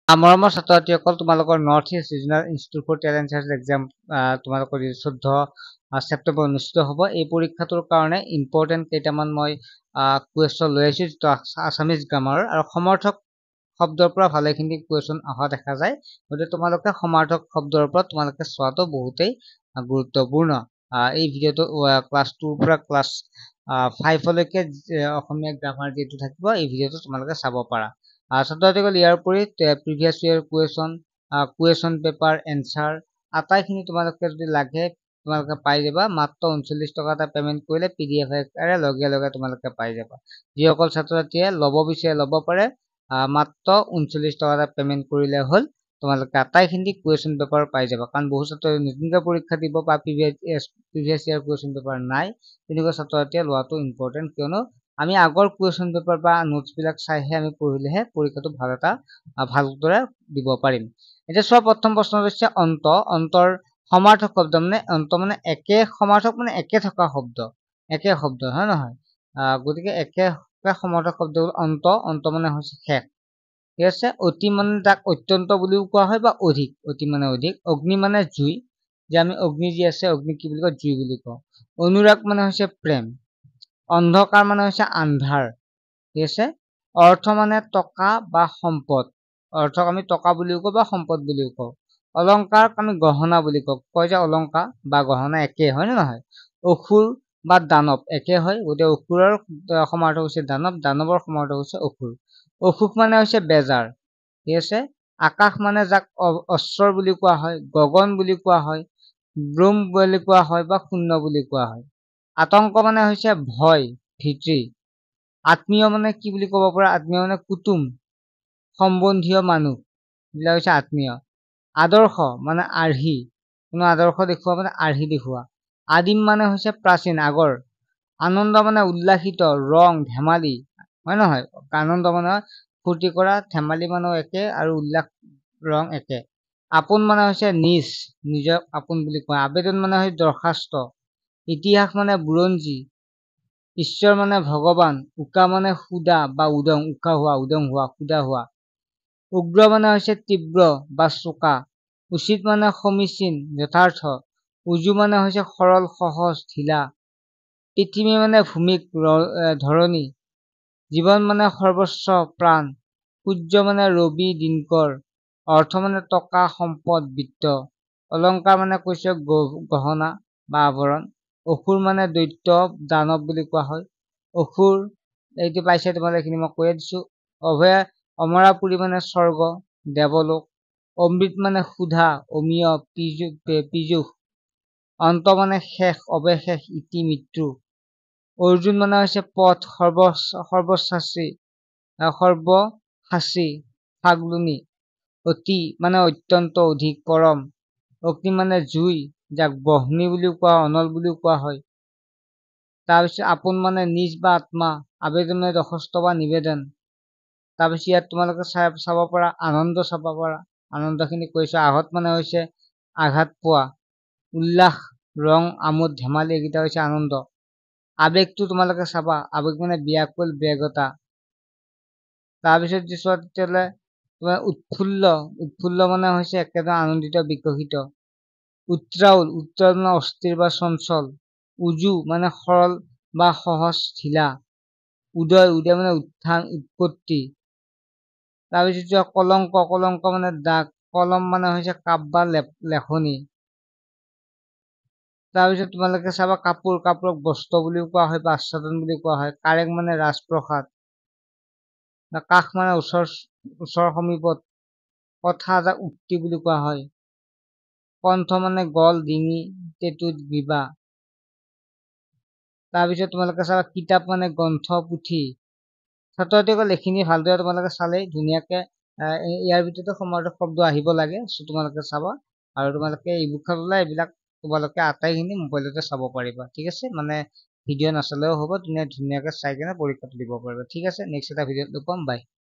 মৰমৰ ছাত্ৰ-ছাত্ৰীসকল, তোমালোকৰ north east regional institute for talent search exam তোমালোকৰ 14 ছেপ্টেম্বৰ অনুষ্ঠিত হ'ব। এই পৰীক্ষাটোৰ কাৰণে ইম্পৰ্টেণ্ট কেইটামান মই কুৱেশ্যন লৈ আহিছোঁ, যিটো আছামিজ গ্ৰামাৰৰ আৰু সমাৰ্থক শব্দৰ পৰা ভালেখিনি কুৱেশ্যন অহা দেখা যায়। গতিকে তোমালোকে সমাৰ্থক শব্দৰ ওপৰত তোমালোকে চোৱাটো বহুতেই গুৰুত্বপূৰ্ণ। এই ভিডিঅ'টো ক্লাছ 2ৰ পৰা ক্লাছ 5লৈকে অসমীয়া গ্ৰামাৰ যিটো থাকিব, এই ভিডিঅ'টো তোমালোকে চাব পাৰা। ছাত্ৰ-ছাত্ৰীসকল, ইয়াৰ উপৰি previous year question paper answer আটাইখিনি তোমালোকে যদি লাগে তোমালোকে পাই যাবা। মাত্ৰ 39 টকা এটা পেমেন্ট কৰিলে PDF আকাৰে লগে লগে তোমালোকে পাই যাবা। যিসকল ছাত্ৰ-ছাত্ৰীয়ে ল'ব বিচাৰে ল'ব পাৰে। মাত্ৰ 39 টকা এটা পেমেন্ট কৰিলে হ'ল, তোমালোকে আটাইখিনি কুৱেশ্যন পেপাৰ পাই যাবা। কাৰণ বহু ছাত্ৰই নতুনকৈ পৰীক্ষা দিব বা প্ৰিভিয়াছ ইয়াৰ কুৱেশ্যন পেপাৰ নাই, তেনেকুৱা ছাত্ৰ-ছাত্ৰীয়ে লোৱাটো ইম্পৰ্টেণ্ট। কিয়নো আমি আগৰ কুৱেশ্যন পেপাৰ বা নোটছবিলাক চাইহে আমি পঢ়িলেহে পৰীক্ষাটো ভালদৰে দিব পাৰিম। এতিয়া চোৱা, প্ৰথম প্ৰশ্ন হৈছে অন্ত। অন্তৰ সমাৰ্থক শব্দ মানে অন্ত মানে একে, সমাৰ্থক মানে একে থকা শব্দ, একে শব্দ, হয় নহয়? গতিকে একে সমাৰ্থক শব্দ অন্ত। অন্ত মানে হৈছে শেষ, ঠিক আছে। অতি মানে তাক অত্যন্ত বুলিও কোৱা হয় বা অধিক। অতি মানে অধিক। অগ্নি মানে জুই, যে আমি অগ্নি যি আছে অগ্নি কি বুলি কওঁ? জুই বুলি কওঁ। অনুৰাগ মানে হৈছে প্ৰেম। অন্ধকাৰ মানে হৈছে আন্ধাৰ, ঠিক আছে। অৰ্থ মানে টকা বা সম্পদ। অৰ্থক আমি টকা বুলিও কওঁ বা সম্পদ বুলিও কওঁ। অলংকাৰক আমি গহনা বুলি কওঁ। কয় যে অলংকাৰ বা গহনা একে, হয় নে নহয়? অসুৰ বা দানৱ একে হয়। গতিকে অসুৰৰ সমাৰ্থক হৈছে দানৱ, দানৱৰ সমাৰ্থক হৈছে অসুৰ। অসুখ মানে হৈছে বেজাৰ, ঠিক আছে। আকাশ মানে যাক অস্বৰ বুলি কোৱা হয়, গগন বুলি কোৱা হয়, ব্ৰহ্ম বুলি কোৱা হয় বা শূন্য বুলি কোৱা হয়। আতংক মানে হৈছে ভয়, ভীতি। আত্মীয় মানে কি বুলি ক'ব পৰা? আত্মীয় মানে কুটুম, সম্বন্ধীয় মানুহ, এইবিলাক হৈছে আত্মীয়। আদৰ্শ মানে আৰ্হি, কোনো আদৰ্শ দেখুওৱা মানে আৰ্হি দেখুওৱা। আদিম মানে হৈছে প্ৰাচীন, আগৰ। আনন্দ মানে উল্লাসিত, ৰং, ধেমালি, হয় নহয়? আনন্দ মানে ফূৰ্তি কৰা, ধেমালি মানেও একে আৰু উল্লাস ৰং একে। আপোন মানে হৈছে নিজ, নিজক আপোন বুলি কোৱা। আবেদন মানে হৈছে দৰখাস্ত। ইতিহাস মানে বুৰঞ্জী। ঈশ্বৰ মানে ভগৱান। উকা মানে সুদা বা উদং, উকা হোৱা, উদং হোৱা, সুদা হোৱা। উগ্ৰ মানে হৈছে তীব্ৰ বা চোকা। উচিত মানে সমীচীন, যথাৰ্থ। উজু মানে হৈছে সৰল, সহজ, ঢিলা। পৃথিৱী মানে ভূমিক, ধৰণী। জীৱন মানে সৰ্বস্ব, প্ৰাণ। সূৰ্য মানে ৰবি, দিনকৰ। অৰ্থ মানে টকা, সম্পদ, বিত্ত। অলংকাৰ মানে কৈছে গহনা বা আভৰণ। অসুৰ মানে দৈত্য, দানৱ বুলি কোৱা হয়। অসুৰ এইটো পাইছে তোমালোকে, এইখিনি মই কৈয়ে দিছো। অমৰাপুৰী মানে স্বৰ্গ, দেৱলোক। অমৃত মানে সুধা, অমীয়, পীযুষ। অন্ত মানে শেষ, অৱশেষ, ইতি, মৃত্যু। অৰ্জুন মানে হৈছে পথ, সৰ্বশ্বাসী, ফাগলুনি। অতি মানে অত্যন্ত, অধিক, পৰম। অগ্নি মানে জুই, যাক বহ্নি বুলিও কোৱা হয়, অনল বুলিও কোৱা হয়। তাৰপিছত আপোন মানে নিজ বা আত্মা। আবেদন মানে দৰখাস্ত বা নিবেদন। তাৰপিছত ইয়াত তোমালোকে চাব পাৰা, আনন্দ চাব পাৰা। আনন্দখিনি কৈছো। আহত মানে হৈছে আঘাত পোৱা। উল্লাস, ৰং, আমোদ, ধেমালি, এইকেইটা হৈছে আনন্দ। আবেগটো তোমালোকে চাবা, আবেগ মানে ব্যাকুল, বেগতা। তাৰপিছত যে চোৱা, তেতিয়াহ'লে তোমাৰ উৎফুল্ল। উৎফুল্ল মানে হৈছে একেদৰে আনন্দিত, বিকশিত। উত্ৰাউল, উত্ৰাউল মানে অস্থিৰ বা চঞ্চল। উজু মানে সৰল বা সহজ, ঢিলা। উদয়, উদয় মানে উত্থান, উৎপত্তি। তাৰপিছত কলংক। কলংক মানে দাগ। কলম মানে হৈছে কাপ বা লেখনি। তাৰপিছত তোমালোকে চাবা কাপোৰ। কাপোৰক বস্ত্ৰ বুলিও কোৱা হয় বা আচ্ছাদন বুলি কোৱা হয়। কাৰেং মানে ৰাজপ্ৰসাদ। কাষ মানে ওচৰ সমীপত। কথা যাক উক্তি বুলি কোৱা হয়। কণ্ঠ মানে গল, ডিঙি, টেঁটুত, গ্ৰীবা। তাৰপিছত তোমালোকে চাবা কিতাপ মানে গ্ৰন্থ, পুথি। ছাত্ৰ-ছাত্ৰীসকল, এইখিনি ভালদৰে তোমালোকে চালেই ধুনীয়াকে ইয়াৰ ভিতৰতে সমাৰ্থক শব্দ আহিব লাগে। তোমালোকে চাবা আৰু তোমালোকে ইবুকত ওলাই এইবিলাক তোমালোকে আটাইখিনি মোবাইলতে চাব পাৰিবা, ঠিক আছে। মানে ভিডিঅ' নাচালেও হ'ব, ধুনীয়াকে চাই কেনে পৰীক্ষাটো দিব পাৰিবা, ঠিক আছে। নেক্সট এটা ভিডিঅ'ত লগ পাম, বাই।